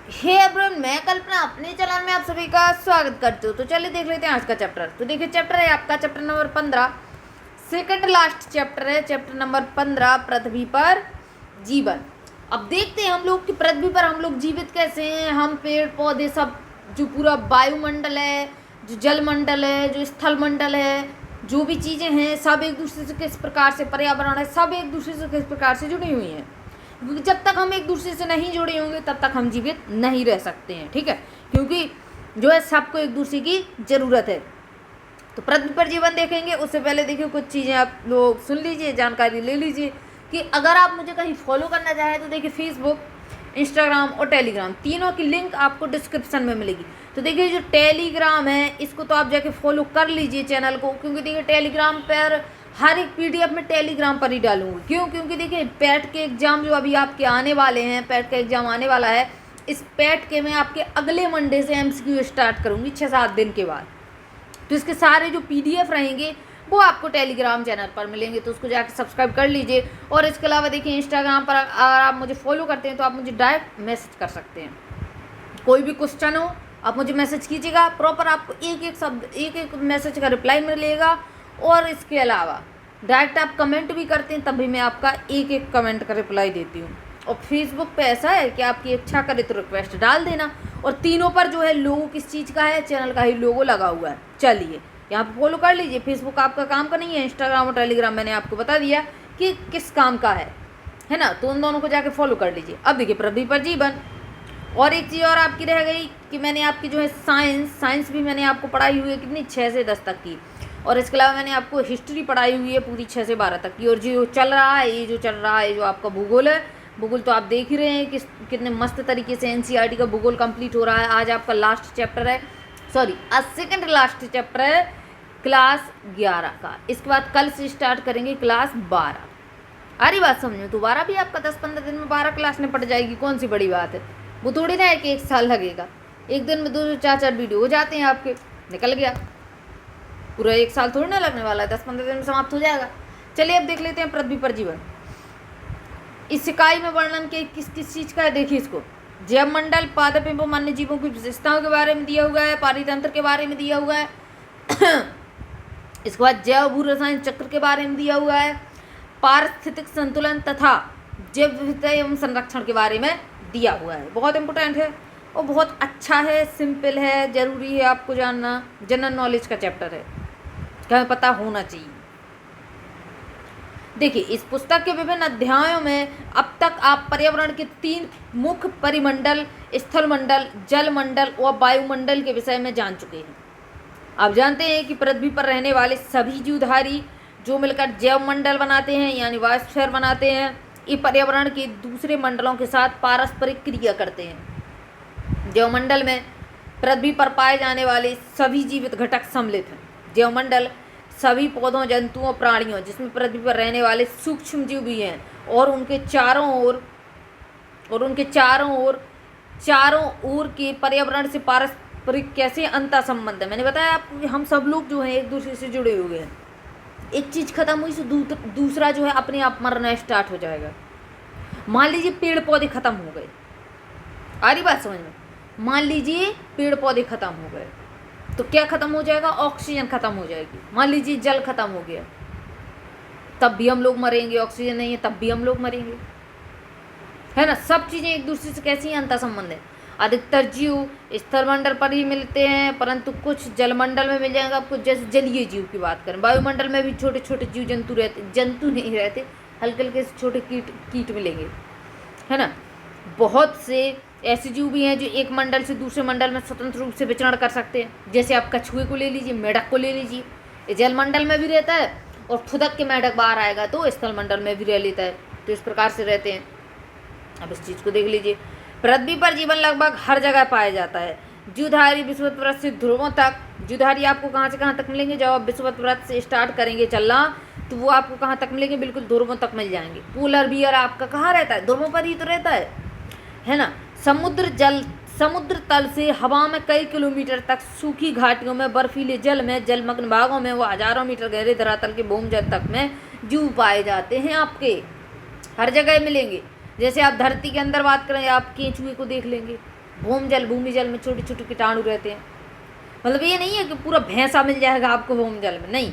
Hey everyone, मैं कल्पना अपने channel में आप सभी का स्वागत करती हूँ। तो चलिए देख लेते हैं आज का चैप्टर। तो देखिए चैप्टर है आपका chapter number 15, second last chapter है, चैप्टर नंबर 15, पृथ्वी पर जीवन। अब देखते हैं हम लोग कि पृथ्वी पर हम लोग जीवित कैसे हैं। हम पेड़ पौधे सब, जो पूरा वायुमंडल है, जो जलमंडल है, जो स्थल मंडल है, जो भी चीज़ें हैं, सब एक दूसरे से किस प्रकार से, पर्यावरण है, सब एक दूसरे से किस प्रकार से जुड़ी हुई हैं। क्योंकि जब तक हम एक दूसरे से नहीं जुड़े होंगे तब तक हम जीवित नहीं रह सकते हैं। ठीक है, क्योंकि जो है सबको एक दूसरे की ज़रूरत है। तो पृथ्वी पर जीवन देखेंगे उससे पहले देखिए कुछ चीज़ें आप लोग सुन लीजिए, जानकारी ले लीजिए कि अगर आप मुझे कहीं फॉलो करना चाहें तो देखिए फेसबुक, इंस्टाग्राम और टेलीग्राम, तीनों की लिंक आपको डिस्क्रिप्शन में मिलेगी। तो देखिए जो टेलीग्राम है इसको तो आप जाके फॉलो कर लीजिए चैनल को, क्योंकि देखिए टेलीग्राम पर हर एक पीडीएफ में टेलीग्राम पर ही डालूंगी। क्यों? क्योंकि देखिए पैट के एग्ज़ाम जो अभी आपके आने वाले हैं, पैट का एग्ज़ाम आने वाला है, इस पैट के मैं आपके अगले मंडे से एमसीक्यू स्टार्ट करूँगी 6-7 दिन के बाद। तो इसके सारे जो पीडीएफ रहेंगे वो आपको टेलीग्राम चैनल पर मिलेंगे, तो उसको जाकर सब्सक्राइब कर लीजिए। और इसके अलावा देखिए इंस्टाग्राम पर अगर आप मुझे फॉलो करते हैं तो आप मुझे डायरेक्ट मैसेज कर सकते हैं। कोई भी क्वेश्चन हो आप मुझे मैसेज कीजिएगा, प्रॉपर आपको एक एक शब्द, एक एक मैसेज का रिप्लाई मिलेगा। और इसके अलावा डायरेक्ट आप कमेंट भी करते हैं तब भी मैं आपका एक एक कमेंट का रिप्लाई देती हूँ। और फेसबुक पे ऐसा है कि आपकी इच्छा करे तो रिक्वेस्ट डाल देना। और तीनों पर जो है लोगो किस चीज़ का है, चैनल का ही लोगो लगा हुआ है। चलिए यहाँ पर फॉलो कर लीजिए। फेसबुक आपका काम का नहीं है, इंस्टाग्राम और टेलीग्राम मैंने आपको बता दिया कि किस काम का है ना। तो उन दोनों को जाके फॉलो कर लीजिए। अब देखिए पृथ्वी पर जीवन। और एक चीज़ और आपकी रह गई कि मैंने आपकी जो है साइंस भी मैंने आपको पढ़ाई हुई है, कितनी 6 से 10 तक की। और इसके अलावा मैंने आपको हिस्ट्री पढ़ाई हुई है पूरी 6 से 12 तक की। और जो चल रहा है, ये जो चल रहा है, जो आपका भूगोल है, भूगोल तो आप देख ही रहे हैं कि कितने मस्त तरीके से एनसीईआरटी का भूगोल कंप्लीट हो रहा है। आज आपका लास्ट चैप्टर है, सॉरी आज सेकंड लास्ट चैप्टर है क्लास 11 का। इसके बाद कल से स्टार्ट करेंगे क्लास 12। अरे बात समझो, दोबारा भी आपका 10-15 दिन में 12 क्लास निपट जाएगी, कौन सी बड़ी बात है। वो थोड़ी ना है कि 1 साल लगेगा, एक दिन में 2-4 वीडियो हो जाते हैं आपके, निकल गया। पूरा 1 साल थोड़ी ना लगने वाला है, 10-15 दिन में समाप्त हो जाएगा। चलिए अब देख लेते हैं पृथ्वी पर जीवन। इस इकाई में वर्णन के किस किस चीज़ का है, देखिए इसको। जैव मंडल, पादप एवं अन्य जीवों की विशेषताओं के बारे में दिया हुआ है, पारितंत्र के बारे में दिया हुआ है। इसके बाद जैव भू रसायन चक्र के बारे में दिया हुआ है, पारिस्थितिक संतुलन तथा जैव विविधता एवं संरक्षण के बारे में दिया हुआ है। बहुत इंपॉर्टेंट है और बहुत अच्छा है, सिंपल है, ज़रूरी है आपको जानना। जनरल नॉलेज का चैप्टर है, क्या हमें पता होना चाहिए। देखिए इस पुस्तक के विभिन्न अध्यायों में अब तक आप पर्यावरण के 3 मुख्य परिमंडल, स्थल मंडल, जल मंडल और वायुमंडल के विषय में जान चुके हैं। आप जानते हैं कि पृथ्वी पर रहने वाले सभी जीवधारी जो मिलकर जैव मंडल बनाते हैं, यानी बायोस्फीयर बनाते हैं, ये पर्यावरण के दूसरे मंडलों के साथ पारस्परिक क्रिया करते हैं। जैव मंडल में पृथ्वी पर पाए जाने वाले सभी जीवित घटक सम्मिलित हैं। जैव मंडल सभी पौधों, जंतुओं, प्राणियों, जिसमें पृथ्वी पर रहने वाले सूक्ष्म जीव भी हैं, और उनके चारों ओर के पर्यावरण से पारस्परिक कैसे अंतर संबंध है। मैंने बताया आपको कि हम सब लोग जो हैं एक दूसरे से जुड़े हुए हैं। एक चीज़ खत्म हुई तो दूसरा जो है अपने आप मरना स्टार्ट हो जाएगा। मान लीजिए पेड़ पौधे खत्म हो गए, आ रही बात समझ में। मान लीजिए पेड़ पौधे खत्म हो गए तो क्या खत्म हो जाएगा, ऑक्सीजन खत्म हो जाएगी। मान लीजिए जल खत्म हो गया तब भी हम लोग मरेंगे, ऑक्सीजन नहीं है तब भी हम लोग मरेंगे, है ना। सब चीज़ें एक दूसरे से कैसी अंतर संबंध है। अधिकतर जीव स्थलमंडल पर ही मिलते हैं, परंतु कुछ जलमंडल में मिल जाएगा आपको। जैसे जलीय जीव की बात करें, वायुमंडल में भी छोटे छोटे जीव जंतु रहते, जंतु नहीं रहते, हल्के हल्के छोटे कीट मिलेंगे, है ना। बहुत से ऐसे जीव भी हैं जो एक मंडल से दूसरे मंडल में स्वतंत्र रूप से विचरण कर सकते हैं। जैसे आप कछुए को ले लीजिए, मेढक को ले लीजिए, ये जल मंडल में भी रहता है और फुदक के मेढक बाहर आएगा तो स्थल मंडल में भी रह लेता है। तो इस प्रकार से रहते हैं। अब इस चीज़ को देख लीजिए। पृथ्वी पर जीवन लगभग हर जगह पाया जाता है। जीवधारी विषुवत से ध्रुवों तक। जीवधारी आपको कहाँ से कहाँ तक मिलेंगे, जब आप विषुवत से स्टार्ट करेंगे चलना तो वो आपको कहाँ तक मिलेंगे, बिल्कुल ध्रुवों तक मिल जाएंगे। पोलर बियर आपका कहाँ रहता है, ध्रुवों पर ही तो रहता है ना। समुद्र तल से हवा में कई किलोमीटर तक, सूखी घाटियों में, बर्फीले जल में, जलमग्न भागों में, वो हजारों मीटर गहरे धरातल के भूमजल तक में जीव पाए जाते हैं। आपके हर जगह मिलेंगे। जैसे आप धरती के अंदर बात करें, आप केंचुए को देख लेंगे, भूमि जल में छोटे छोटे कीटाणु रहते हैं। मतलब ये नहीं है कि पूरा भैंसा मिल जाएगा आपको भूमि जल में, नहीं।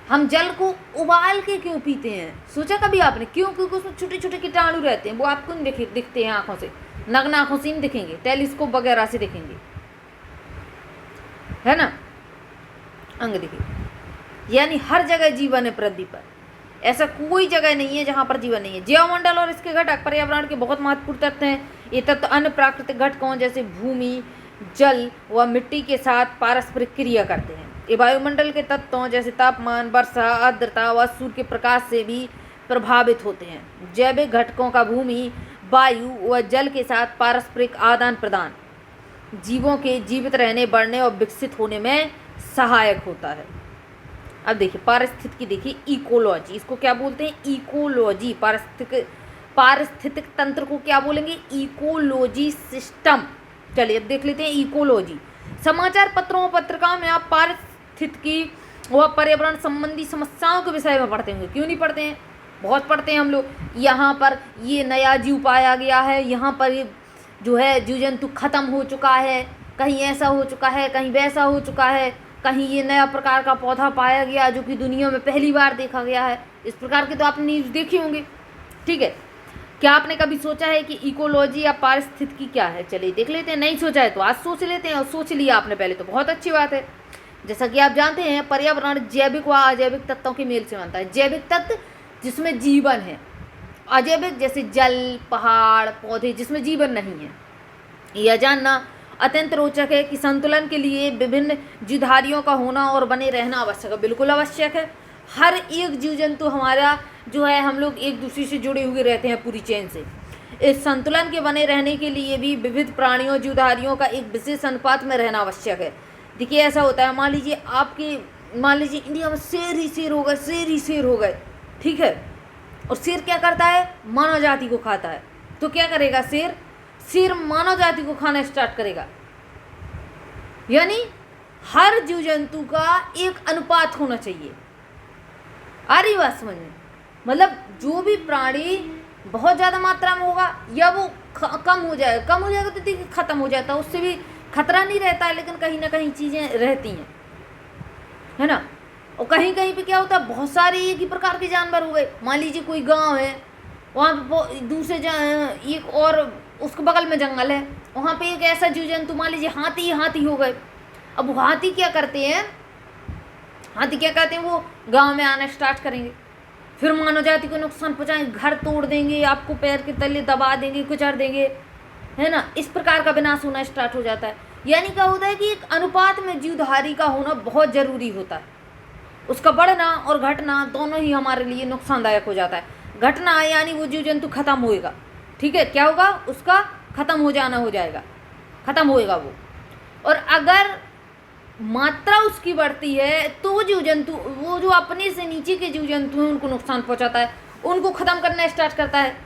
हम जल को उबाल के क्यों पीते हैं, सोचा कभी आपने? क्यों? क्योंकि उसमें छोटे छोटे कीटाणु रहते हैं, वो आपको नहीं दिखते हैं आंखों से, नग्न आंखों से नहीं दिखेंगे, टेलीस्कोप वगैरह से दिखेंगे, है ना। अंग देखिए, यानी हर जगह जीवन है पृथ्वी पर, ऐसा कोई जगह नहीं है जहाँ पर जीवन नहीं है। जैवमंडल और इसके घटक पर्यावरण के बहुत महत्वपूर्ण तत्व हैं। ये तत्व अन्य प्राकृतिक घटकों जैसे भूमि, जल व मिट्टी के साथ पारस्परिक क्रिया करते हैं। ये वायुमंडल के तत्वों जैसे तापमान, वर्षा, आर्द्रता व सूर्य के प्रकाश से भी प्रभावित होते हैं। जैविक घटकों का भूमि, वायु व जल के साथ पारस्परिक आदान प्रदान जीवों के जीवित रहने, बढ़ने और विकसित होने में सहायक होता है। अब देखिए पारिस्थितिकी, देखिए इकोलॉजी, इसको क्या बोलते हैं? इकोलॉजी। पारिस्थितिक तंत्र को क्या बोलेंगे? Ecology system. चलिए अब देख लेते हैं इकोलॉजी। समाचार पत्रों पत्रिकाओं में आप पारिस्थितिकी व पर्यावरण संबंधी समस्याओं के विषय में पढ़ते होंगे, क्यों नहीं पढ़ते हैं? बहुत पढ़ते हैं हम लोग। यहाँ पर ये नया जीव पाया गया है, यहाँ पर ये जो है जीव जंतु खत्म हो चुका है, कहीं ऐसा हो चुका है, कहीं वैसा हो चुका है, कहीं ये नया प्रकार का पौधा पाया गया जो कि दुनिया में पहली बार देखा गया है। इस प्रकार के तो आपने न्यूज़ देखी होंगी, ठीक है। क्या आपने कभी सोचा है कि इकोलॉजी या पारिस्थितिकी क्या है? चलिए देख लेते हैं। नहीं सोचा है तो आज सोच लेते हैं, और सोच लिया आपने पहले तो बहुत अच्छी बात है। जैसा कि आप जानते हैं पर्यावरण जैविक व अजैविक तत्वों के मेल से बनता है। जैविक तत्व जिसमें जीवन है, अजैविक जैसे जल, पहाड़, पौधे जिसमें जीवन नहीं है। यह जानना अत्यंत रोचक है कि संतुलन के लिए विभिन्न जीवधारियों का होना और बने रहना आवश्यक है। बिल्कुल आवश्यक है। हर एक जीव जंतु हमारा जो है, हम लोग एक दूसरे से जुड़े हुए रहते हैं पूरी चेन से। इस संतुलन के बने रहने के लिए भी विविध प्राणियों, जीवधारियों का एक विशेष अनुपात में रहना आवश्यक है। देखिए ऐसा होता है, मान लीजिए इंडिया में शेर ही शेर हो गए, शेर ही शेर हो गए, ठीक है। और शेर क्या करता है? मानव जाति को खाता है। तो क्या करेगा शेर? शेर मानव जाति को खाना स्टार्ट करेगा। यानी हर जीव जंतु का एक अनुपात होना चाहिए। आ रही बात समझ में? मतलब जो भी प्राणी बहुत ज़्यादा मात्रा में होगा या वो कम हो जाएगा तो देखिए ख़त्म हो जाता है, उससे भी खतरा नहीं रहता है, लेकिन कहीं ना कहीं चीज़ें रहती हैं, है ना। और कहीं कहीं पे क्या होता है, बहुत सारे एक ही प्रकार के जानवर हो गए। मान लीजिए कोई गांव है, वहाँ पे दूसरे एक और उसके बगल में जंगल है, वहाँ पे एक ऐसा जीव जंतु, मान लीजिए हाथी हो गए। अब हाथी क्या करते हैं, वो गांव में आना स्टार्ट करेंगे, फिर मानव जाति को नुकसान पहुँचाएंगे, घर तोड़ देंगे, आपको पैर के तले दबा देंगे, कुचल देंगे, है ना। इस प्रकार का विनाश होना स्टार्ट हो जाता है। यानी क्या होता है कि एक अनुपात में जीवधारी का होना बहुत ज़रूरी होता है। उसका बढ़ना और घटना दोनों ही हमारे लिए नुकसानदायक हो जाता है। घटना यानी वो जीव जंतु खत्म होएगा, ठीक है, क्या होगा, उसका खत्म हो जाना हो जाएगा, खत्म होएगा वो। और अगर मात्रा उसकी बढ़ती है तो वो जीव जंतु, वो जो अपने से नीचे के जीव जंतु हैं उनको नुकसान पहुंचाता है, उनको खत्म करना स्टार्ट करता है।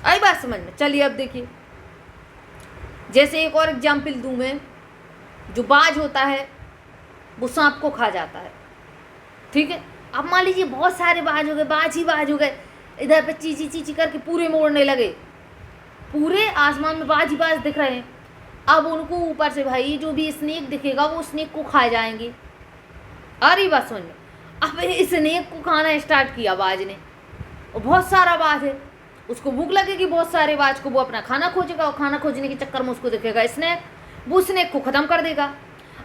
आई बात समझ में? चलिए अब देखिए, जैसे एक और एग्जाम्पल दूं मैं, जो बाज होता है वो सांप को खा जाता है, ठीक है। अब मान लीजिए बहुत सारे बाज हो गए, इधर पे चीची करके पूरे मोड़ने लगे, पूरे आसमान में बाज ही बाज दिख रहे हैं। अब उनको ऊपर से भाई जो भी स्नेक दिखेगा वो स्नेक को खा जाएंगे। अरे बात समझ में? अब स्नेक को खाना स्टार्ट किया बाज ने, और बहुत सारा बाज है, उसको भूख लगेगी बहुत सारे बाज को, वो अपना खाना खोजेगा, और खाना खोजने के चक्कर में उसको दिखेगा स्नेक, वो स्नेक को ख़त्म कर देगा।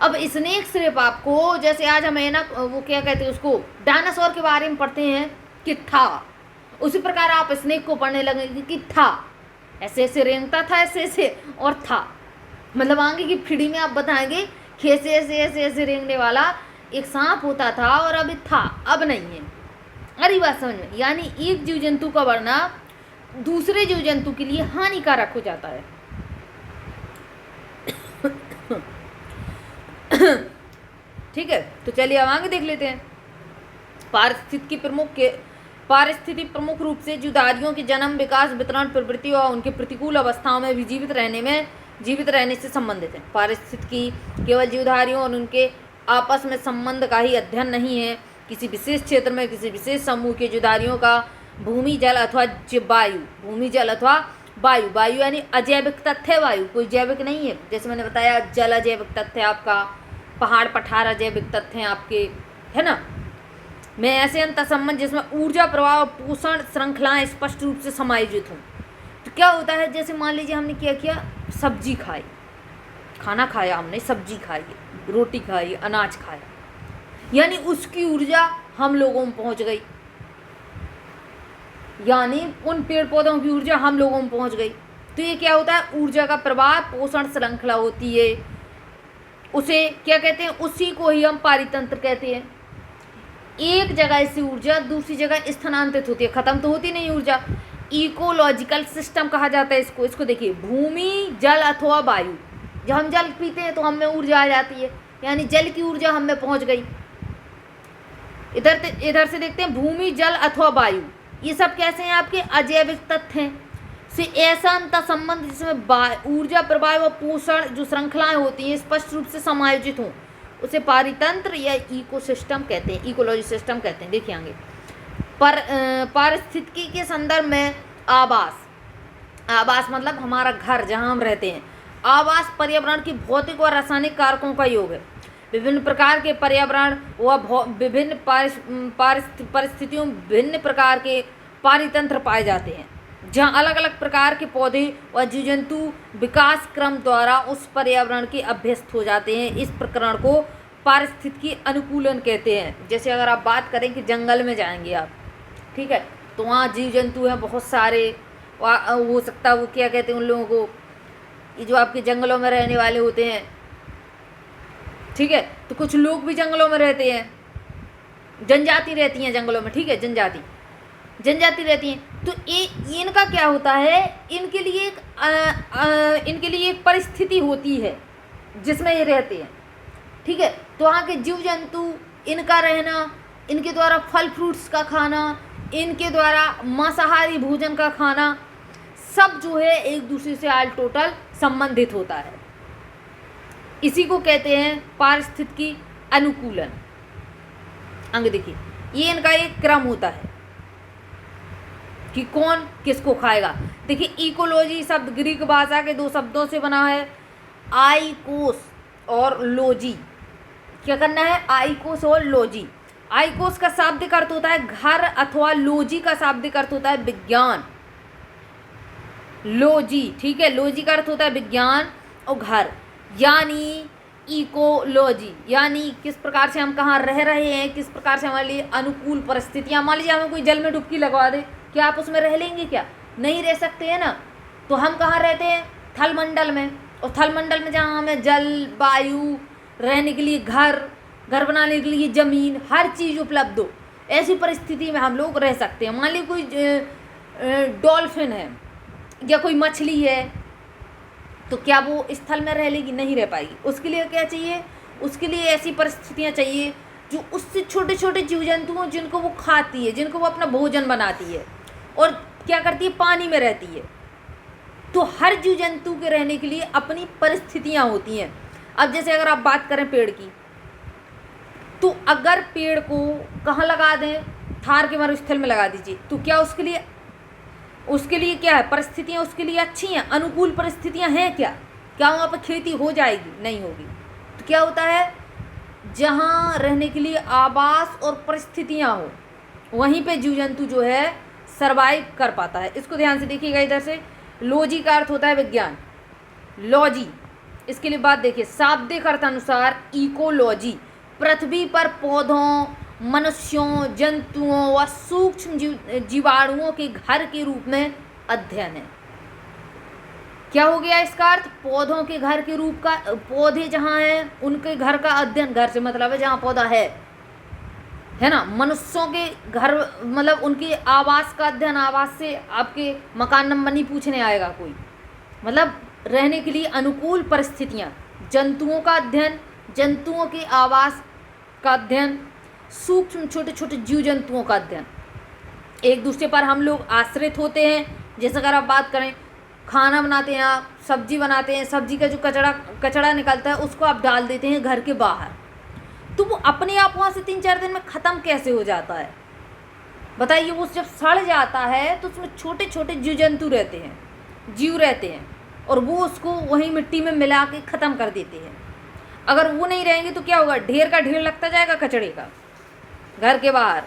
अब स्नेक सिर्फ आपको, जैसे आज हमें ना वो क्या कहते हैं उसको, डायनासोर के बारे में पढ़ते हैं कि था, उसी प्रकार आप स्नेक को पढ़ने लगेंगे कि था, ऐसे ऐसे रेंगता था, ऐसे और था। मतलब आगे की पीढ़ी में आप बताएंगे कि ऐसे रेंगने वाला एक सांप होता था और अभी था, अब नहीं है। अरे बात समझ में? यानी एक जीव जंतु का बढ़ना दूसरे जीव जंतु के लिए हानिकारक हो जाता है। ठीक है, तो चलिए अब आगे देख लेते हैं। पारिस्थितिकी प्रमुख रूप से जीवधारियों के जन्म, विकास, वितरण, प्रवृत्ति और उनके प्रतिकूल अवस्थाओं में भी जीवित रहने से संबंधित है। पारिस्थितिकी केवल जीवधारियों और उनके आपस में संबंध का ही अध्ययन नहीं है। किसी विशेष क्षेत्र में किसी विशेष समूह के जीवधारियों का भूमि जल अथवा वायु, वायु यानी अजैविक तत्व है, वायु कोई जैविक नहीं है। जैसे मैंने बताया जल अजैविक तत्व है आपका, पहाड़ पठार अजैविक तत्व हैं आपके, है ना। मैं ऐसे अंतःसंबंध जिसमें ऊर्जा प्रवाह और पोषण श्रृंखलाएं स्पष्ट रूप से समायोजित हों। तो क्या होता है, जैसे मान लीजिए हमने क्या किया, सब्जी खाई, खाना खाया हमने, सब्जी खाई, रोटी खाई, अनाज खाया, यानी उसकी ऊर्जा हम लोगों में पहुंच गई, यानी उन पेड़ पौधों की ऊर्जा हम लोगों में पहुंच गई। तो ये क्या होता है, ऊर्जा का प्रवाह पोषण श्रृंखला होती है, उसे क्या कहते हैं, उसी को ही हम पारितंत्र कहते हैं। एक जगह से ऊर्जा दूसरी जगह स्थानांतरित होती है, खत्म तो होती नहीं ऊर्जा। इकोलॉजिकल सिस्टम कहा जाता है इसको। इसको देखिए, भूमि जल अथवा वायु, जब हम जल पीते हैं तो हमें ऊर्जा आ जाती है, यानी जल की ऊर्जा हमें पहुंच गई। इधर से देखते हैं, भूमि जल अथवा वायु, ये सब कैसे हैं, आपके अजैविक तत्व हैं। से ऐसा अंतःसंबंध जिसमें ऊर्जा प्रवाह व पोषण जो श्रृंखलाएं होती हैं स्पष्ट रूप से समायोजित हों, उसे पारितंत्र या इकोसिस्टम कहते हैं, इकोलॉजी सिस्टम कहते हैं। देखिए आगे, पारिस्थितिकी के संदर्भ में आवास, आवास मतलब हमारा घर जहाँ हम रहते हैं। आवास पर्यावरण की भौतिक और रासायनिक कारकों का योग है। विभिन्न प्रकार के पर्यावरण व विभिन्न परिस्थितियों में भिन्न प्रकार के पारितंत्र पाए जाते हैं, जहाँ अलग अलग प्रकार के पौधे व जीव जंतु विकास क्रम द्वारा उस पर्यावरण के अभ्यस्त हो जाते हैं। इस प्रकरण को पारिस्थितिकी अनुकूलन कहते हैं। जैसे अगर आप बात करें कि जंगल में जाएंगे आप, ठीक है, तो वहाँ जीव जंतु हैं बहुत सारे, हो सकता है वो क्या कहते हैं उन लोगों को, ये जो आपके जंगलों में रहने वाले होते हैं, ठीक है, तो कुछ लोग भी जंगलों में रहते हैं, जनजाति रहती हैं जंगलों में, ठीक है, जनजाति रहती हैं। तो ये इनका क्या होता है, इनके लिए एक परिस्थिति होती है जिसमें ये रहते हैं, ठीक है। तो वहाँ के जीव जंतु, इनका रहना, इनके द्वारा फल फ्रूट्स का खाना, इनके द्वारा मांसाहारी भोजन का खाना, सब जो है एक दूसरे से आल टोटल संबंधित होता है। इसी को कहते हैं पारिस्थितिकी अनुकूलन। आगे देखिए, ये इनका एक क्रम होता है कि कौन किसको खाएगा। देखिए, इकोलॉजी शब्द ग्रीक भाषा के दो शब्दों से बना है, आइकोस और लोजी। क्या करना है, आइकोस और लोजी। आइकोस का शाब्दिक अर्थ होता है घर, अथवा लोजी का शाब्दिक अर्थ होता है विज्ञान। लोजी, ठीक है, लोजी का अर्थ होता है विज्ञान और घर, यानी इकोलॉजी, यानी किस प्रकार से हम कहाँ रह रहे हैं, किस प्रकार से हमारे लिए अनुकूल परिस्थितियाँ। मान लीजिए हमें कोई जल में डुबकी लगवा दे, क्या आप उसमें रह लेंगे, क्या नहीं रह सकते हैं ना। तो हम कहाँ रहते हैं, थल मंडल में, और थल मंडल में जहाँ हमें जल, वायु, रहने के लिए घर बनाने के लिए ज़मीन, हर चीज़ उपलब्ध हो, ऐसी परिस्थिति में हम लोग रह सकते हैं। मान लीजिए कोई डॉल्फिन है या कोई मछली है, तो क्या वो स्थल में रह लेगी, नहीं रह पाएगी। उसके लिए क्या चाहिए, उसके लिए ऐसी परिस्थितियाँ चाहिए जो उससे छोटे छोटे जीव जंतु हों, जिनको वो खाती है, जिनको वो अपना भोजन बनाती है और क्या करती है, पानी में रहती है। तो हर जीव जंतु के रहने के लिए अपनी परिस्थितियाँ होती हैं। अब जैसे अगर आप बात करें पेड़ की, तो अगर पेड़ को कहाँ लगा दें, थार के मरुस्थल में लगा दीजिए, तो क्या उसके लिए क्या है, परिस्थितियाँ उसके लिए अच्छी हैं, अनुकूल परिस्थितियाँ हैं क्या वहाँ पर खेती हो जाएगी, नहीं होगी। तो क्या होता है, जहाँ रहने के लिए आवास और परिस्थितियाँ हो, वहीं पे जीव जंतु जो है सरवाइव कर पाता है। इसको ध्यान से देखिएगा। इधर से लॉजी का अर्थ होता है विज्ञान, लॉजी। इसके लिए बात देखिए, शाब्दिक अर्थ अनुसार इकोलॉजी पृथ्वी पर पौधों, मनुष्यों, जंतुओं व सूक्ष्म जीवाणुओं के घर के रूप में अध्ययन है। क्या हो गया इसका अर्थ, पौधों के घर के रूप का, पौधे जहाँ हैं उनके घर का अध्ययन, घर से मतलब है जहाँ पौधा है ना। मनुष्यों के घर मतलब उनके आवास का अध्ययन, आवास से आपके मकान नंबर नहीं पूछने आएगा कोई, मतलब रहने के लिए अनुकूल परिस्थितियाँ। जंतुओं का अध्ययन, जंतुओं के आवास का अध्ययन, सूक्ष्म छोटे छोटे जीव जंतुओं का अध्ययन। एक दूसरे पर हम लोग आश्रित होते हैं। जैसे अगर आप बात करें, खाना बनाते हैं आप, सब्जी बनाते हैं, सब्जी का जो कचड़ा निकलता है उसको आप डाल देते हैं घर के बाहर, तो वो अपने आप वहाँ से 3-4 दिन में ख़त्म कैसे हो जाता है बताइए। वो जब सड़ जाता है तो उसमें छोटे छोटे जीव जंतु रहते हैं, जीव रहते हैं और वो उसको वहीं मिट्टी में मिला के ख़त्म कर देते हैं। अगर वो नहीं रहेंगे तो क्या होगा, ढेर का ढेर लगता जाएगा कचड़े का घर के बाहर।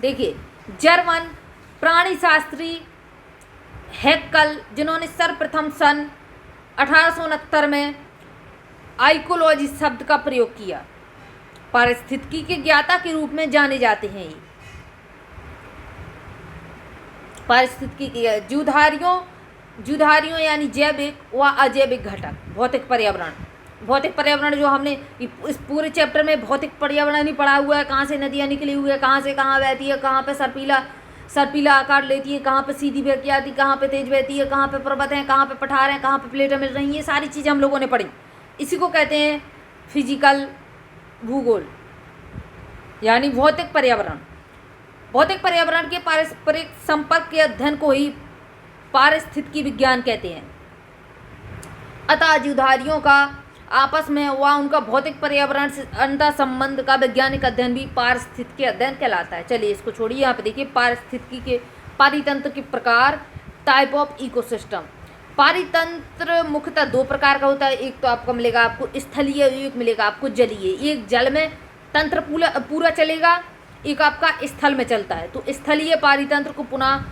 देखिए, जर्मन प्राणी शास्त्री हैक्कल, जिन्होंने सर्वप्रथम सन 1869 में आइकोलॉजी शब्द का प्रयोग किया, पारिस्थितिकी के ज्ञाता के रूप में जाने जाते हैं। ये पारिस्थितिकी के जीवधारियों यानी जैविक व अजैविक घटक। भौतिक पर्यावरण जो हमने इस पूरे चैप्टर में भौतिक पर्यावरण ही पढ़ा हुआ है, कहाँ से नदियाँ निकली हुई है, कहाँ से कहाँ बहती है, कहाँ पे सर्पीला आकार लेती है, कहाँ पे सीधी बह के आती, कहाँ पे तेज बहती है, कहाँ पे पर्वत हैं, कहाँ पे पठार हैं, कहाँ पे प्लेटें मिल रही हैं, ये सारी चीज़ें हम लोगों ने पढ़ी। इसी को कहते हैं फिजिकल भूगोल यानी भौतिक पर्यावरण। भौतिक पर्यावरण के पारस्परिक संपर्क के अध्ययन को ही पारिस्थितिकी विज्ञान कहते हैं। अतः जीवधारियों का आपस में व उनका भौतिक पर्यावरण से अंतर संबंध का वैज्ञानिक अध्ययन भी पारिस्थितिकी अध्ययन कहलाता है। चलिए इसको छोड़िए, यहाँ पे देखिए पारिस्थितिकी के पारितंत्र के प्रकार, टाइप ऑफ इकोसिस्टम। पारितंत्र मुख्यतः दो प्रकार का होता है। एक तो आपको मिलेगा आपको स्थलीय, एक मिलेगा आपको जलीय। एक जल में तंत्र पूरा चलेगा, एक आपका स्थल में चलता है। तो स्थलीय पारितंत्र को पुनः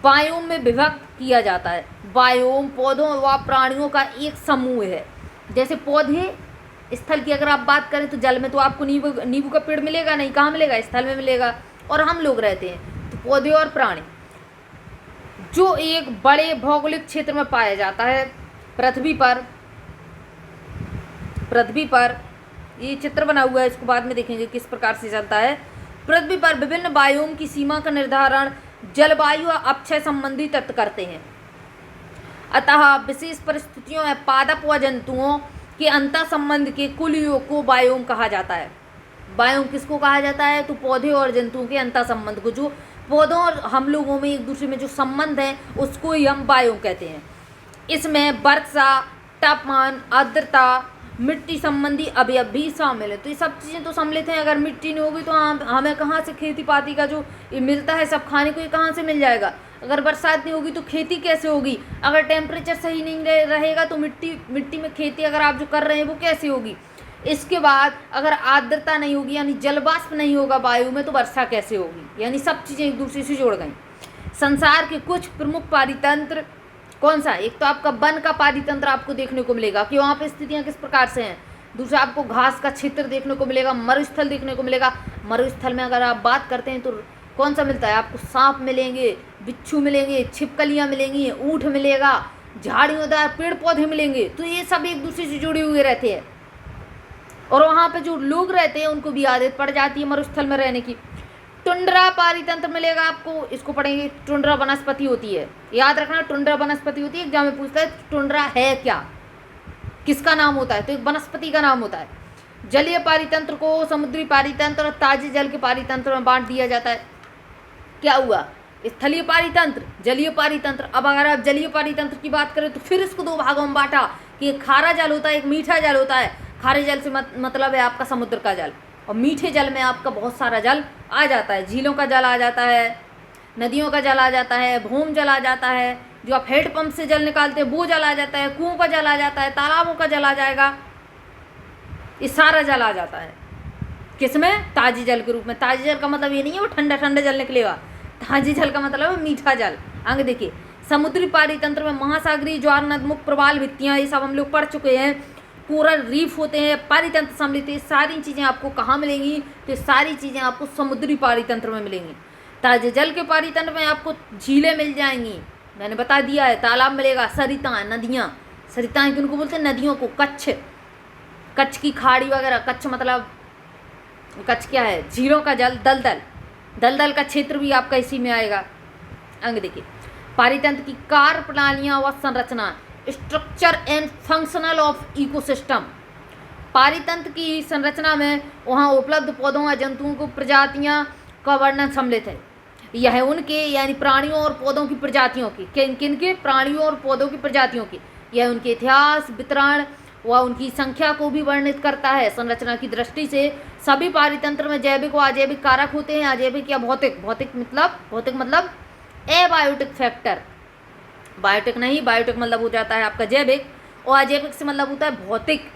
बायोम में विभक्त किया जाता है। बायोम पौधों व प्राणियों का एक समूह है। जैसे पौधे, स्थल की अगर आप बात करें तो जल में तो आपको नींबू का पेड़ मिलेगा नहीं, कहाँ मिलेगा, स्थल में मिलेगा। और हम लोग रहते हैं तो पौधे और प्राणी जो एक बड़े भौगोलिक क्षेत्र में पाया जाता है। पृथ्वी पर ये चित्र बना हुआ है, इसको बाद में देखेंगे किस प्रकार से चलता है। पृथ्वी पर विभिन्न बायोम की सीमा का निर्धारण जलवायु और अपक्षय संबंधी तत्व करते हैं। अतः विशेष परिस्थितियों में पादप व जंतुओं के अंतर संबंध के कुल योग को बायोम कहा जाता है। बायोम किसको कहा जाता है, तो पौधे और जंतुओं के अंतर संबंध को, जो पौधों और हम लोगों में एक दूसरे में जो संबंध है उसको ही हम बायोम कहते हैं। इसमें वर्षा, तापमान, आर्द्रता, मिट्टी संबंधी अवयव भी शामिल है। तो ये सब चीज़ें तो सम्मिलित हैं। अगर मिट्टी नहीं होगी तो हमें कहाँ से खेती पाती का जो मिलता है सब खाने को, ये कहाँ से मिल जाएगा। अगर बरसात नहीं होगी तो खेती कैसे होगी। अगर टेम्परेचर सही नहीं रहेगा तो मिट्टी में खेती अगर आप जो कर रहे हैं वो कैसे होगी। इसके बाद अगर आर्द्रता नहीं होगी यानी जलवाष्प नहीं होगा वायु में तो वर्षा कैसे होगी। यानी सब चीज़ें एक दूसरे से जुड़ गई। संसार के कुछ प्रमुख पारितंत्र कौन सा, एक तो आपका वन का पारितंत्र आपको देखने को मिलेगा कि वहाँ पे स्थितियाँ किस प्रकार से हैं। दूसरा आपको घास का क्षेत्र देखने को मिलेगा, मरुस्थल देखने को मिलेगा। मरुस्थल में अगर आप बात करते हैं तो कौन सा मिलता है आपको, सांप मिलेंगे, बिच्छू मिलेंगे, छिपकलियाँ मिलेंगी, ऊँट मिलेगा, झाड़ियोंदार पेड़ पौधे मिलेंगे। तो ये सब एक दूसरे से जुड़े हुए रहते हैं और वहाँ पे जो लोग रहते हैं उनको भी आदत पड़ जाती है मरुस्थल में रहने की। टुंड्रा पारितंत्र मिलेगा आपको, इसको पढ़ेंगे। टुंड्रा वनस्पति होती है, याद रखना टुंड्रा वनस्पति होती है। एग्जाम में पूछता है टुंड्रा है क्या, किसका नाम होता है, तो एक वनस्पति का नाम होता है। जलीय पारितंत्र को समुद्री पारितंत्र और ताजे जल के पारितंत्र में बांट दिया जाता है। क्या हुआ, स्थलीय पारितंत्र, जलीय पारितंत्र। अब अगर आप जलीय पारितंत्र की बात करें तो फिर इसको दो भागों में बांटा कि एक खारा जल होता है, एक मीठा जल होता है। खारे जल से मतलब है आपका समुद्र का जल, और मीठे जल में आपका बहुत सारा जल आ जाता है। झीलों का जल आ जाता है, नदियों का जल आ जाता है, भूम जल आ जाता है, जो आप हेड पंप से जल निकालते हैं वो जल आ जाता है, कुओं का जल आ जाता है, तालाबों का जल आ जाएगा। ये सारा जल आ जाता है किसमें, ताजी जल के रूप में। ताजी जल का मतलब ये नहीं है वो ठंडा ठंडा जल निकलेगा, ताजी जल का मतलब है मीठा जल। आगे देखिए, समुद्री पारितंत्र में महासागरीय ज्वार, नदमुख, प्रवाल भित्तियाँ, ये सब हम लोग पढ़ चुके हैं। कोरल रीफ होते हैं, पारितंत्र सम्मिलित, ये सारी चीज़ें आपको कहाँ मिलेंगी, तो सारी चीज़ें आपको समुद्री पारितंत्र में मिलेंगी। ताजे जल के पारितंत्र में आपको झीलें मिल जाएंगी, मैंने बता दिया है। तालाब मिलेगा, सरिताएँ, नदियाँ। सरिताएँ किनको बोलते हैं, नदियों को। कच्छ की खाड़ी वगैरह, कच्छ मतलब कच्छ क्या है, झीलों का जल। दलदल का क्षेत्र भी आपका इसी में आएगा। अंग देखिए, पारितंत्र की कार्य प्रणालियाँ व संरचना, structure and functional of ecosystem. पारितंत्र की संरचना में वहाँ उपलब्ध पौधों व जंतुओं को प्रजातियाँ का वर्णन सम्मिलित है। यह उनके यानी प्राणियों और पौधों की प्रजातियों की, किन के, प्राणियों और पौधों की प्रजातियों की, यह उनके इतिहास, वितरण व उनकी संख्या को भी वर्णित करता है। संरचना की दृष्टि से सभी पारितंत्र में जैविक व अजैविक कारक होते हैं। अजैविक या भौतिक मतलब एबायोटिक फैक्टर, बायोटिक नहीं, बायोटिक मतलब हो जाता है आपका जैविक, और अजैविक से मतलब होता है भौतिक।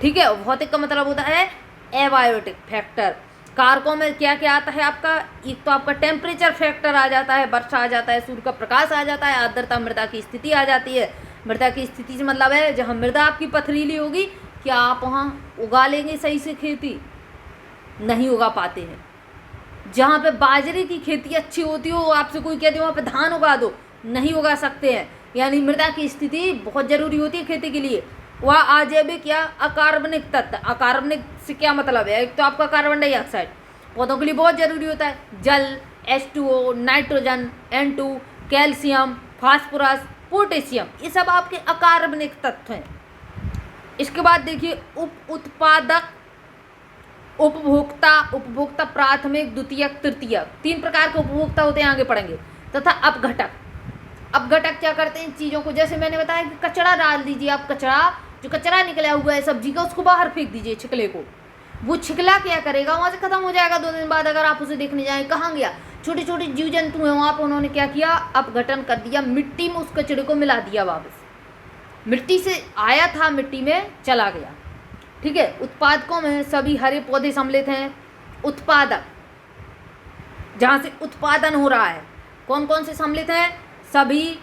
ठीक है, भौतिक का मतलब होता है एबायोटिक फैक्टर। कारकों में क्या क्या आता है आपका, एक तो आपका टेम्परेचर फैक्टर आ जाता है, वर्षा आ जाता है, सूर्य का प्रकाश आ जाता है, आर्द्रता मृदा की स्थिति आ जाती है। मृदा की स्थिति से मतलब है जहाँ मृदा आपकी पथरीली होगी, क्या आप वहाँ उगा लेंगे सही से खेती, नहीं उगा पाते हैं। जहाँ पे बाजरे की खेती अच्छी होती हो, आपसे कोई कहते हो वहाँ पे धान उगा दो, नहीं उगा सकते हैं। यानी मृदा की स्थिति बहुत जरूरी होती है खेती के लिए। वह अजैविक या अकार्बनिक तत्व, अकार्बनिक से क्या मतलब है, एक तो आपका कार्बन डाइऑक्साइड पौधों के लिए बहुत जरूरी होता है, जल H2O, nitrogen N2, calcium, phosphorus, potassium, ये सब आपके अकार्बनिक तत्व हैं। इसके बाद देखिए उप उत्पादक, उपभोक्ता, उपभोक्ता प्राथमिक, द्वितीयक, तृतीयक, 3 प्रकार के उपभोक्ता होते हैं, आगे पढ़ेंगे। तथा अपघटक, अपघटक क्या करते हैं चीज़ों को, जैसे मैंने बताया कि कचरा डाल दीजिए आप, कचरा जो कचरा निकला हुआ है सब्जी का, उसको बाहर फेंक दीजिए छिकले को। वो छिकला क्या करेगा, वहाँ से खत्म हो जाएगा 2 दिन बाद। अगर आप उसे देखने जाएँ, कहाँ गया, छोटे छोटे जीव जंतु हैं वहाँ पर, उन्होंने क्या किया, अपघटन कर दिया, मिट्टी में उस कचरे को मिला दिया, वापस मिट्टी से आया था मिट्टी में चला गया। ठीक है, उत्पादकों में सभी हरे पौधे सम्मिलित हैं। उत्पादक, जहाँ से उत्पादन हो रहा है, कौन कौन से सम्मिलित हैं, सभी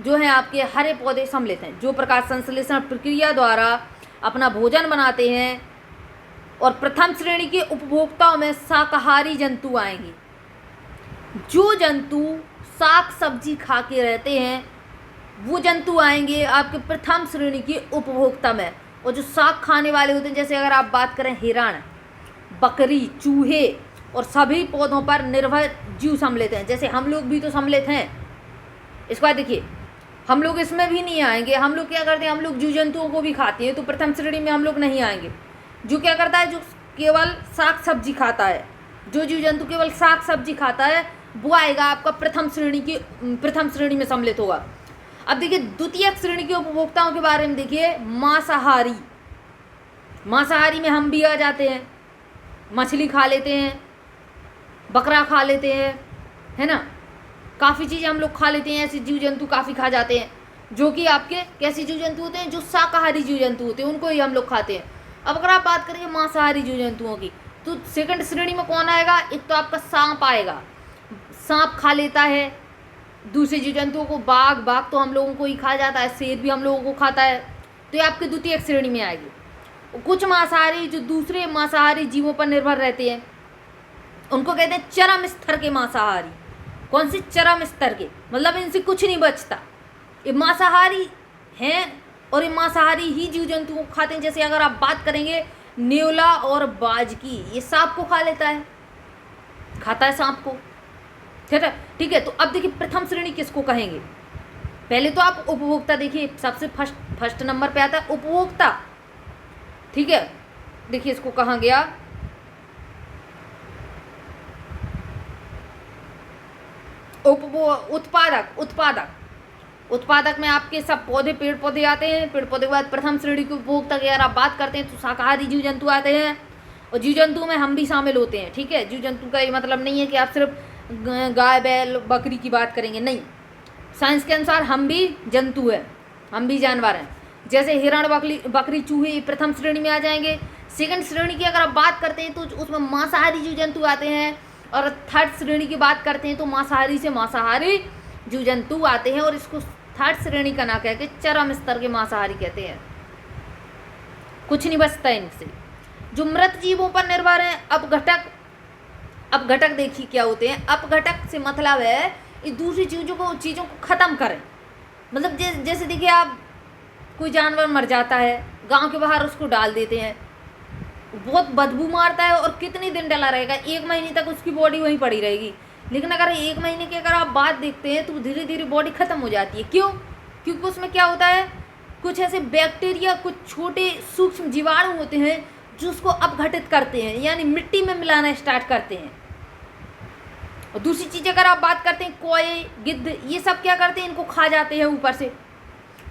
जो है आपके हरे पौधे सम्मिलित हैं, जो प्रकाश संश्लेषण प्रक्रिया द्वारा अपना भोजन बनाते हैं। और प्रथम श्रेणी के उपभोक्ताओं में शाकाहारी जंतु आएंगे। जो जंतु साग सब्जी खा के रहते हैं वो जंतु आएंगे आपके प्रथम श्रेणी के उपभोक्ता में। और जो साग खाने वाले होते हैं, जैसे अगर आप बात करें हिरण, बकरी, चूहे और सभी पौधों पर निर्भर जीव सम्मिलित हैं, जैसे हम लोग भी तो सम्मिलित हैं। इसके बाद देखिए हम लोग इसमें भी नहीं आएंगे। हम लोग क्या करते हैं, हम लोग जीव जंतुओं को भी खाते हैं, तो प्रथम श्रेणी में हम लोग नहीं आएंगे। जो क्या करता है, जो केवल साग सब्जी खाता है, जो जीव जंतु केवल साग सब्जी खाता है, वो आएगा आपका प्रथम श्रेणी में सम्मिलित होगा। अब देखिए द्वितीयक श्रेणी के उपभोक्ताओं के बारे में देखिए, मांसाहारी, मांसाहारी में हम भी आ जाते हैं, मछली खा लेते हैं, बकरा खा लेते हैं, है ना, काफ़ी चीज़ें हम लोग खा लेते हैं, ऐसे जीव जंतु काफ़ी खा जाते हैं, जो कि आपके कैसे जीव जंतु होते हैं, जो शाकाहारी जीव जंतु होते हैं, उनको ही हम लोग खाते हैं। अब अगर आप बात करेंगे मांसाहारी जीव जंतुओं की, तो सेकंड श्रेणी में कौन आएगा, एक तो आपका सांप आएगा, सांप खा लेता है दूसरे जीव जंतुओं को। बाघ तो हम लोगों को ही खा जाता है, शेर भी हम लोगों को खाता है, तो ये आपकी द्वितीय श्रेणी में आएगी। कुछ मांसाहारी जो दूसरे मांसाहारी जीवों पर निर्भर रहते हैं, उनको कहते हैं चरम स्तर के मांसाहारी। कौन से चरम स्तर के, मतलब इनसे कुछ नहीं बचता, ये मांसाहारी हैं और ये मांसाहारी ही जीव जंतुओं को खाते हैं। जैसे अगर आप बात करेंगे न्योला और बाज की, ये सांप को खा लेता है, खाता है सांप को, ठीक है। तो अब देखिए प्रथम श्रेणी किसको कहेंगे, पहले तो आप उपभोक्ता देखिए, सबसे फर्स्ट नंबर पे आता है उपभोक्ता। ठीक है, देखिए इसको कहा गया उत्पादक में आपके सब पौधे, पेड़ पौधे आते हैं। पेड़ पौधे के बाद प्रथम श्रेणी के उपभोक्ता की अगर आप बात करते हैं तो शाकाहारी जीव जंतु आते हैं, और जीव जंतु में हम भी शामिल होते हैं। ठीक है, जीव जंतु का ये मतलब नहीं है कि आप सिर्फ गाय बैल बकरी की बात करेंगे, नहीं, साइंस के अनुसार हम भी जंतु हैं, हम भी जानवर हैं। जैसे हिरण, बकरी, चूहे प्रथम श्रेणी में आ जाएंगे। सेकंड श्रेणी की अगर आप बात करते हैं तो उसमें मांसाहारी जीव जंतु आते हैं, और थर्ड श्रेणी की बात करते हैं तो मांसाहारी से मांसाहारी जीव जंतु आते हैं, और इसको थर्ड श्रेणी का ना कह के चरम स्तर के मांसाहारी कहते हैं। कुछ नहीं बचता इनसे। जो मृत जीवों पर निर्भर हैं, अपघटक देखिए क्या होते हैं। अपघटक से मतलब है ये दूसरी चीज़ों को ख़त्म करें। मतलब जैसे देखिए आप, कोई जानवर मर जाता है, गांव के बाहर उसको डाल देते हैं, बहुत बदबू मारता है, और कितने दिन डला रहेगा, 1 महीने तक उसकी बॉडी वहीं पड़ी रहेगी। लेकिन अगर 1 महीने की अगर आप बात देखते हैं तो धीरे धीरे बॉडी ख़त्म हो जाती है। क्यों? क्योंकि उसमें क्या होता है, कुछ ऐसे बैक्टीरिया, कुछ छोटे सूक्ष्म जीवाणु होते हैं जो उसको अपघटित करते हैं, यानी मिट्टी में मिलाना स्टार्ट करते हैं। और दूसरी चीज़ अगर आप बात करते हैं, कोए, गिद्ध, ये सब क्या करते हैं, इनको खा जाते हैं ऊपर से।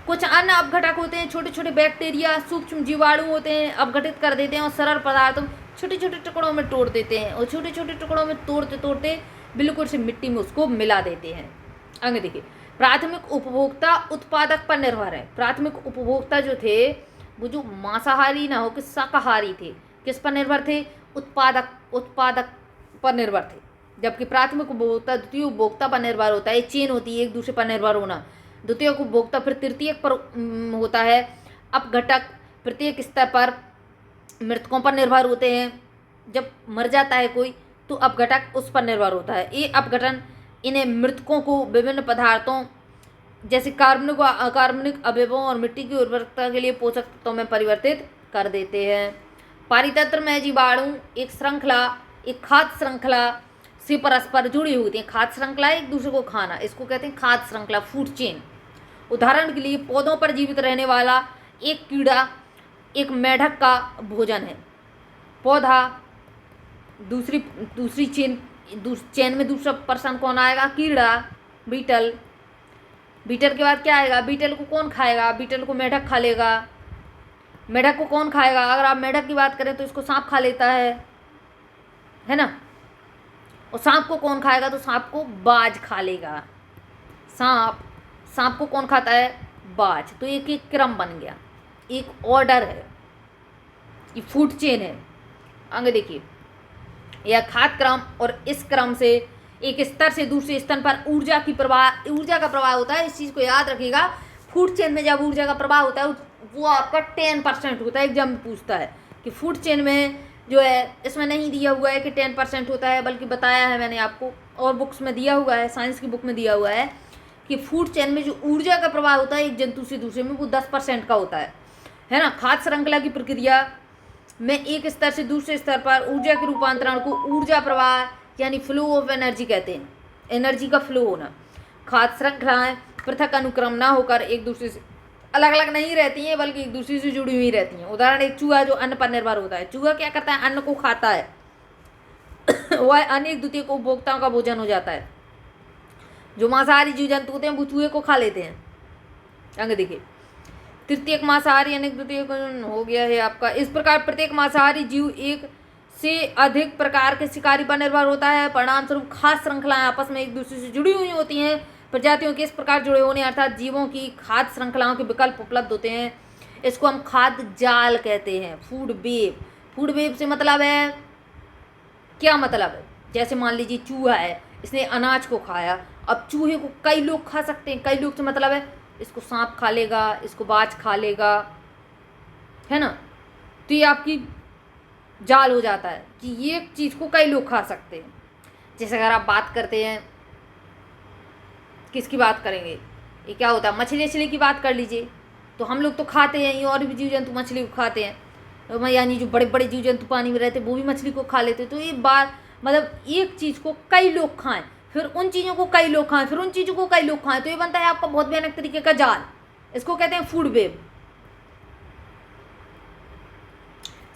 कुछ अन्य अपघटक होते हैं, छोटे छोटे बैक्टीरिया, सूक्ष्म जीवाणु होते हैं, अपघटित कर देते हैं और सरल पदार्थों छोटे छोटे टुकड़ों में तोड़ देते हैं, और छोटे छोटे टुकड़ों में तोड़ते तोड़ते बिल्कुल से मिट्टी में उसको मिला देते हैं। आगे देखिए, प्राथमिक उपभोक्ता उत्पादक पर निर्भर है। प्राथमिक उपभोक्ता जो थे वो जो मांसाहारी ना हो कि शाकाहारी थे, किस पर निर्भर थे? उत्पादक पर निर्भर थे। जबकि प्राथमिक उपभोक्ता द्वितीय उपभोक्ता पर निर्भर होता है। चेन होती है एक दूसरे पर निर्भर होना। द्वितीय उपभोक्ता फिर तृतीयक पर होता है। अपघटक प्रत्येक स्तर पर मृतकों पर निर्भर होते हैं। जब मर जाता है कोई तो अपघटक उस पर निर्भर होता है। ये अपघटन इन्हें मृतकों को विभिन्न पदार्थों जैसे कार्बनिक व अकार्बनिक अवयवों और मिट्टी की उर्वरकता के लिए पोषक तत्वों में परिवर्तित कर देते हैं। पारितंत्र में जीवाणु एक श्रृंखला, एक खाद्य श्रृंखला से परस्पर जुड़ी होती है। खाद्य श्रृंखला एक दूसरे को खाना, इसको कहते हैं खाद्य श्रृंखला, फूड चेन। उदाहरण के लिए पौधों पर जीवित रहने वाला एक कीड़ा एक मेढक का भोजन है। पौधा दूसरी चेन में दूसरा पर्सन कौन आएगा? कीड़ा, बीटल। बीटल के बाद क्या आएगा? बीटल को कौन खाएगा? बीटल को मेढक खा लेगा। मेढक को कौन खाएगा? अगर आप मेढक की बात करें तो इसको सांप खा लेता है ना। और सांप को कौन खाएगा? तो सांप को बाज खा लेगा। सांप को कौन खाता है? बाज। तो एक एक क्रम बन गया, एक ऑर्डर है, ये फूड चेन है। आगे देखिए, यह खाद्य क्रम, और इस क्रम से एक स्तर से दूसरे स्तर पर ऊर्जा का प्रवाह होता है। इस चीज़ को याद रखिएगा। फूड चेन में जब ऊर्जा का प्रवाह होता है वो आपका 10% होता है। एग्जाम पूछता है कि फूड चेन में जो है, इसमें नहीं दिया हुआ है कि 10% होता है, बल्कि बताया है मैंने आपको, और बुक्स में दिया हुआ है, साइंस की बुक में दिया हुआ है कि फूड चेन में जो ऊर्जा का प्रवाह होता है एक जंतु से दूसरे में, वो 10% का होता है ना। खाद्य श्रृंखला की प्रक्रिया में एक स्तर से दूसरे स्तर पर ऊर्जा के रूपांतरण को ऊर्जा प्रवाह यानी फ्लो ऑफ एनर्जी कहते हैं। एनर्जी का फ्लो होना। खाद्य श्रृंखलाएं पृथक अनुक्रम ना होकर एक दूसरे से अलग अलग नहीं रहती हैं, बल्कि एक दूसरे से जुड़ी हुई रहती हैं। उदाहरण, एक चूहा जो अन्न पर निर्भर होता है। चूहा क्या करता है? अन्न को खाता है। वह अनेक द्वितीय उपभोक्ताओं का भोजन हो जाता है। जो मांसाहारी जीव जंतु होते हैं वो चूहे को खा लेते हैं। आगे देखिए, तृतीयक मांसाहारी अनेक द्वितीय हो गया है आपका। इस प्रकार प्रत्येक मांसाहारी जीव एक से अधिक प्रकार के शिकारी पर निर्भर होता है। परिणाम स्वरूप खाद्य श्रृंखलाएं आपस में एक दूसरे से जुड़ी हुई होती हैं। प्रजातियों के इस प्रकार जुड़े होने अर्थात जीवों की खाद्य श्रृंखलाओं के विकल्प उपलब्ध होते हैं। इसको हम खाद्य जाल कहते हैं, फूड वेब। फूड वेब से मतलब है, क्या मतलब है? जैसे मान लीजिए चूहा है, इसने अनाज को खाया। अब चूहे को कई लोग खा सकते हैं। कई लोग से मतलब है इसको सांप खा लेगा, इसको बाज खा लेगा, है ना। तो ये आपकी जाल हो जाता है कि ये चीज़ को कई लोग खा सकते हैं। जैसे अगर आप बात करते हैं, किसकी बात करेंगे? ये क्या होता है? मछली की बात कर लीजिए। तो हम लोग तो खाते हैं, ये और भी जीव जंतु मछली को खाते हैं, यानी जो बड़े बड़े जीव जंतु पानी में रहते हैं वो भी मछली को खा लेते हैं। तो ये बात मतलब एक चीज़ को कई लोग खाएं, फिर उन चीज़ों को कई लोग खाएं, फिर उन चीज़ों को कई लोग खाएं, तो ये बनता है आपका बहुत भयानक तरीके का जाल। इसको कहते हैं फूड वेब।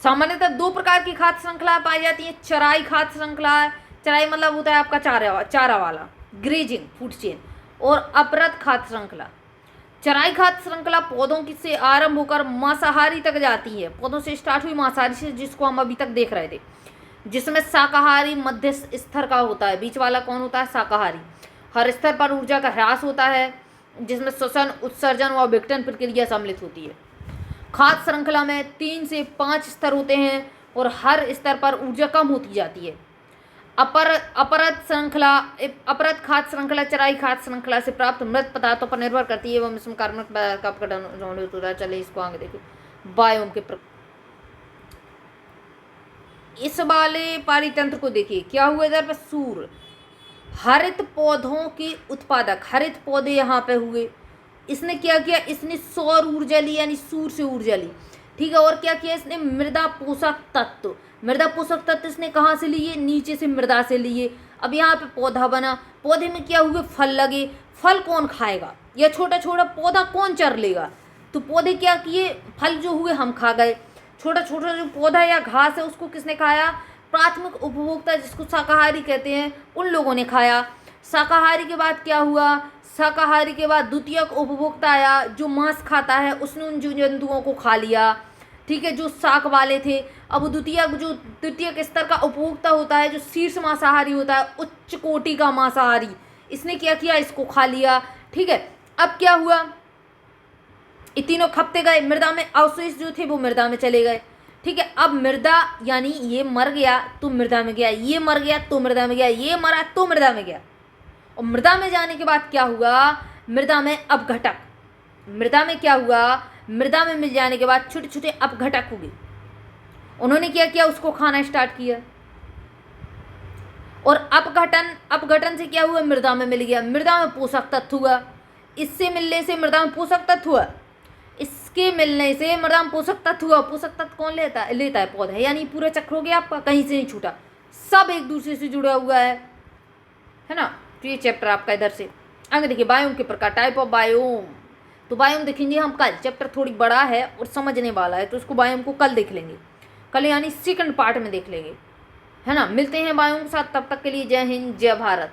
सामान्यतः दो प्रकार की खाद्य श्रृंखला पाई जाती है। चराई खाद्य श्रृंखला, चराई मतलब होता है आपका चारा वाला, ग्रेजिंग फूड चेन, और अपरत खाद्य श्रृंखला। चराई खाद्य श्रृंखला पौधों की से आरंभ होकर मांसाहारी तक जाती है। पौधों से स्टार्ट हुई मांसाहारी से, जिसको हम अभी तक देख रहे थे, जिसमें शाकाहारी मध्य स्तर का होता है। बीच वाला कौन होता है? शाकाहारी। हर स्तर पर ऊर्जा का ह्रास होता है, जिसमें श्वसन, उत्सर्जन व विघटन प्रक्रिया सम्मिलित होती है। खाद्य श्रृंखला में 3 से 5 स्तर होते हैं और हर स्तर पर ऊर्जा कम होती जाती है। अपरत खाद्य श्रृंखला चराई खाद्य श्रृंखला से प्राप्त मृत पदार्थों पर निर्भर करती है एवं इसमें कार्बनिक पदार्थ का अपघटन होता है। चलिए इसको आगे देखिए। बायोम के इस वाले पारितंत्र को देखिए, क्या हुआ इधर पर? सूर्य, हरित पौधों के उत्पादक, हरित पौधे यहाँ पे हुए। इसने क्या किया? इसने सौर ऊर्जा ली, यानी सूर्य से ऊर्जा ली, ठीक है। और क्या किया इसने? मृदा पोषक तत्व, मृदा पोषक तत्व इसने कहाँ से लिए? नीचे से मृदा से लिए। अब यहाँ पे पौधा बना, पौधे में क्या हुए? फल लगे। फल कौन खाएगा? यह छोटा छोटा पौधा कौन चर लेगा? तो पौधे क्या किए? फल जो हुए हम खा गए। छोटा छोटा जो पौधा या घास है उसको किसने खाया? प्राथमिक उपभोक्ता, जिसको शाकाहारी कहते हैं, उन लोगों ने खाया। शाकाहारी के बाद क्या हुआ? शाकाहारी के बाद द्वितीयक उपभोक्ता आया, जो मांस खाता है, उसने उन जीव जंतुओं को खा लिया, ठीक है, जो शाक वाले थे। अब तृतीयक स्तर का उपभोक्ता होता है, जो शीर्ष मांसाहारी होता है, उच्च कोटि का मांसाहारी, इसने क्या किया, इसको खा लिया। ठीक है, अब क्या हुआ, ये तीनों खपते गए, मृदा में अवशेष जो थे वो मृदा में चले गए। ठीक है, अब मृदा यानी ये मर गया तो मृदा में गया, ये मर गया तो मृदा में गया, ये मरा तो मृदा में गया। और मृदा में जाने के बाद क्या हुआ, मृदा में अपघटक, मृदा में क्या हुआ, मृदा में मिल जाने के बाद छोटे छोटे अपघटक हो गए। उन्होंने क्या किया, उसको खाना स्टार्ट किया। और अपघटन से क्या हुआ, मृदा में मिल गया, मृदा में पोषक तत्व हुआ। इससे मिलने से मृदा में पोषक तत्व हुआ, इसके मिलने से मृदा में पोषक तत्व हुआ। पोषक तत्व कौन लेता है पौधा, यानी पूरा चक्र हो गया आपका, कहीं से नहीं छूटा, सब एक दूसरे से जुड़ा हुआ है ना। तो ये चैप्टर आपका इधर से आगे देखिए, बायोम के प्रकार, टाइप ऑफ बायोम। तो बायोम देखेंगे हम कल, चैप्टर थोड़ी बड़ा है और समझने वाला है, तो उसको बायोम को कल देख लेंगे, कल यानी सेकंड पार्ट में देख लेंगे, है ना। मिलते हैं बायोम के साथ, तब तक के लिए जय हिंद जय भारत।